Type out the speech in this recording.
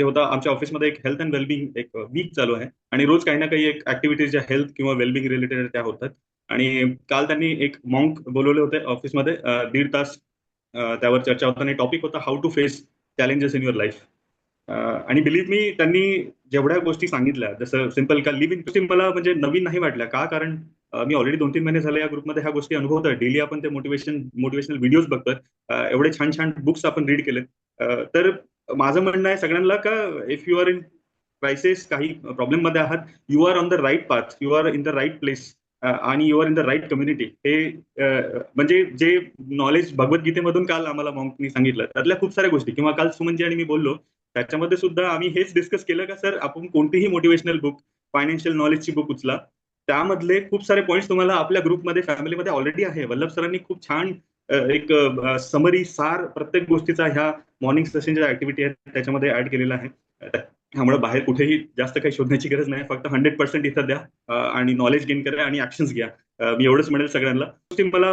ते होता आमच्या ऑफिसमध्ये एक हेल्थ अँड वेलबिंग एक वीक चालू आहे आणि रोज काही ना काही एक ऍक्टिव्हिटीज ज्या हेल्थ किंवा वेलबिंग रिलेटेड त्या होतात. आणि काल त्यांनी एक मॉन्क बोलवले होते ऑफिसमध्ये 1.5 तास त्यावर चर्चा होता आणि टॉपिक होता how to face challenges in your life. आणि बिलीव्ह मी त्यांनी जेवढ्या गोष्टी सांगितल्या जसं सिम्पल का लिव्ह इन गोष्टी मला म्हणजे नवीन नाही वाटल्या का कारण मी ऑलरेडी 2-3 महिने झाले या ग्रुपमध्ये ह्या गोष्टी अनुभवतोय. डेली आपण ते मोटिवेशनल व्हिडिओज बघतोय. एवढे छान छान बुक्स आपण रीड केलेत. तर माझं म्हणणं आहे सगळ्यांना का if you are in crisis काही प्रॉब्लेम मध्ये आहात you are on the right path you are in the right place आणि you are in the right community. हे म्हणजे जे नॉलेज भगवद्गीतेमधून काल आम्हाला मॉन्कनी सांगितलं त्यातल्या खूप साऱ्या गोष्टी किंवा काल सुमनजी आणि मी बोललो त्याच्यामध्ये सुद्धा आम्ही हेच डिस्कस केलं का सर आपण कोणतीही मोटिवेशनल बुक फायनान्शियल नॉलेजची बुक उचला त्यामधले खूप सारे पॉईंट्स तुम्हाला आपल्या ग्रुपमध्ये फॅमिलीमध्ये ऑलरेडी आहे. वल्लभ सरांनी खूप छान एक समरी सार प्रत्येक गोष्टीचा ह्या मॉर्निंग सेशनच्या ऍक्टिव्हिटी आहेत त्याच्यामध्ये ऍड केलेला आहे. त्यामुळे बाहेर कुठेही जास्त काही शोधण्याची गरज नाही. फक्त 100% इथं द्या आणि नॉलेज गेन करा आणि ऍक्शन्स घ्या. मी एवढंच म्हणेल सगळ्यांना. मला